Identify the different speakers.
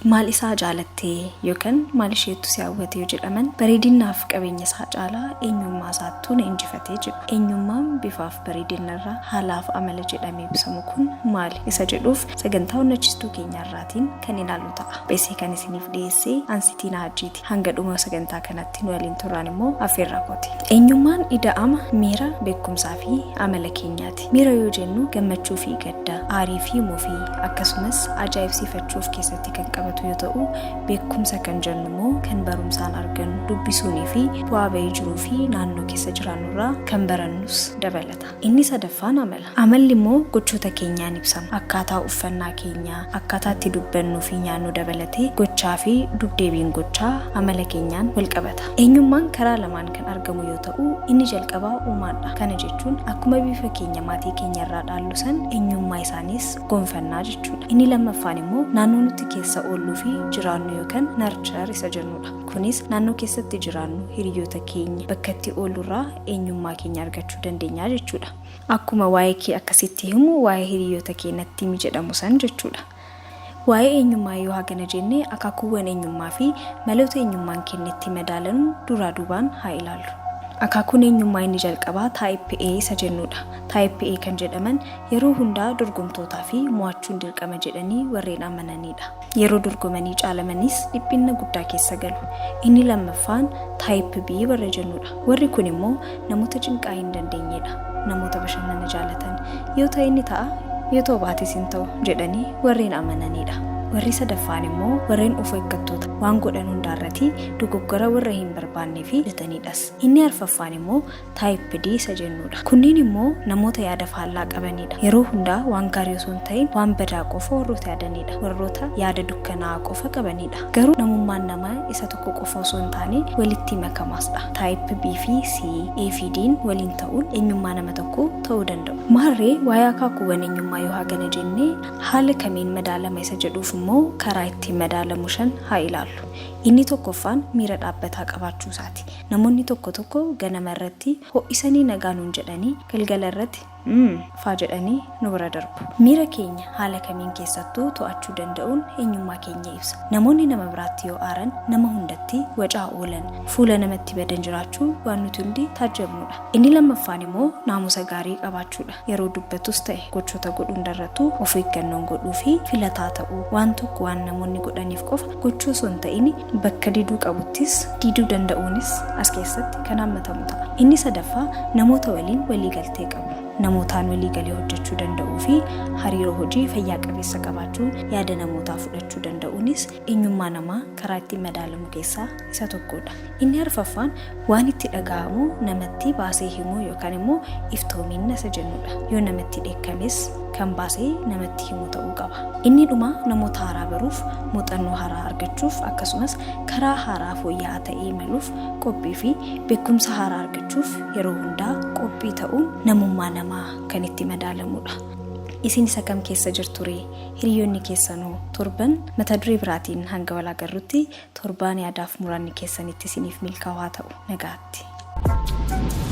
Speaker 1: maal isaa jaalattee yookaan maal isheetu si hawwate yoo jedhaman bareedinaaf qabeenya isaa caalaa eenyummaa isaattuu na injifatee jira. Eenyummaan bifaaf bareedinarraa haalaaf amala jedhamee ibsamu kun maali isa jedhuuf sagantaa honnachistuu keenyarraatiin kan ilaallu ta'a. Beesee kan isiniif dhiyeessee Ansitiin Hajiiti. Hanga dhuma sagantaa kanatti nu waliin turaan immoo affeerraa kooti. Eenyummaan ida'ama miira beekumsaa fi amala keenyaati. Miira yoo jennu gammachuu fi gadda, aarii fi mufii akkasumas ajaa'ibsiifachuuf keessatti kan qabatu yoo ta'u, beekumsa kan jennu immoo kan barumsaan argannu, dubbisuunii fi bu'aa bahii jiruu fi naannoo keessa jiraannurraa kan barannus dabalata. Inni sadaffaan amala. Amalli immoo gochoota keenyaan ibsama. Akkaataa uffannaa keenyaa, akkaataa itti dubbannuu fi nyaannu dabalatee gochaa fi dubdeebiin gochaa amala keenyaan wal qabata. Eenyummaan karaa lamaan kan argamu yoo ta'u, inni jalqabaa uumaadha. Kana jechuun akkuma bifa keenya maatii keenyarraa dhaallu san eenyummaa isaanis gonfannaa jechuudha. Inni lammaffaan immoo naannoo nuti keessa oolluu fi jiraannu yookaan narchar isa jennudha. Kunis naannoo keessatti jiraannu hiriyoota keenya bakka itti oollurraa eenyummaa keenya argachuu dandeenya jechuudha. Akkuma waa'ee kee akkasitti himu waa'ee hiriyoota keenyatti himi jedhamu san jechuudha. Waa'ee eenyummaa yoo hagana jennee akaakuuwwan eenyummaa fi maloota eenyummaan kennetti madaalan duraa duubaan haa ilaallu. Akaakuun eenyummaa inni jalqabaa Type A isa jennudha. Type A kan jedhaman yeroo hundaa dorgomtootaa fi mo'achuun dirqama jedhanii warreen amananidha. Yeroo dorgomanii caalamanis dhiphina guddaa keessa galu. Inni lammaffaan Type B warra jennudha. Warri kun immoo namoota cinqaa hin dandeenyedha. Namoota bashannana jaalatan yoo ta'e ni ta'a, yoo ta'u baatis hin ta'u jedhanii warreen amananidha. Warri sadaffaan immoo warreen of eeggattoota waan godhan hundaarratti dogoggora warra hin barbaannee fi filatanidhas. Inni arfaffaan immoo Type D isa jennudha. Kunniin immoo namoota yaada faallaa qabanidha. Yeroo hundaa waan gaarii osoo hin ta'in waan badaa qofa warroota yaadanidha. Warroota yaada dukkanaa qofa qabanidha. Garuu namummaan namaa isa tokko qofa osoo hin taane walitti makamaasdha. Type B fi C, A fi D'n waliin ta'uun eenyummaa nama tokko ta'uu danda'u. Maarree waa'ee akaakuuwwan eenyummaa yoo hagana jennee haala kamiin madaalama isa jedhuuf immoo karaa ittiin madaalamu shan haa ilaallu. Inni tokkoffaan miira dhaabbataa qabaachuu isaati. Namoonni tokko tokko ganama irratti ho'isanii nagaa nuun jedhanii galgala irratti faa jedhanii nu bira darbu. Miira keenya haala kamiin keessattuu to'achuu danda'uun eenyummaa keenya ibsa. Namoonni nama biraatti yoo aaran nama hundatti wacaa oolan fuula namatti badan jiraachuu waan nuti hundi taajjabnudha. Inni lammaffaan immoo naamusa gaarii qabaachuudha. Yeroo dubbatus ta'e gochoota godhuu hundarrattuu of eeggannoon godhuu fi filataa ta'uu, waan tokko waan namoonni godhaniif qofa gochuu osoo hin ta'in bakka diduu qabuttis diduu danda'uunis as keessatti kan hammatamu ta'a. Inni sadaffaa namoota waliin waliigaltee qabu. Namootaan waliigalee hojjechuu danda'uu fi hariiroo hojii fayyaa qabeessa qabaachuun yaada namootaa fudhachuu danda'uunis eenyummaa namaa karaa ittiin madaalamu keessaa isa tokkodha. Inni arfaffaan waan itti dhaga'amu namatti baasee himuu yookaan immoo iftoominna isa jennudha. Yoo namatti dheekkames kan baasee namatti himu ta'uu qaba. Inni dhuma namoota haaraa baruuf, muuxannoo haaraa argachuuf akkasumas karaa haaraa fooyya'aa ta'ee imaluuf qophii fi beekumsa haaraa argachuuf yeroo hundaa qophii ta'uun namummaa namaa kan itti madaalamudha. Isin isa kam keessa jirtu ree? Hiriyoonni keessanoo torban mata duree biraatiin hanga wal agarrutti torbaan yaadaaf muraanni keessanitti isiniif milkaa'aa ta'u. Nagaatti.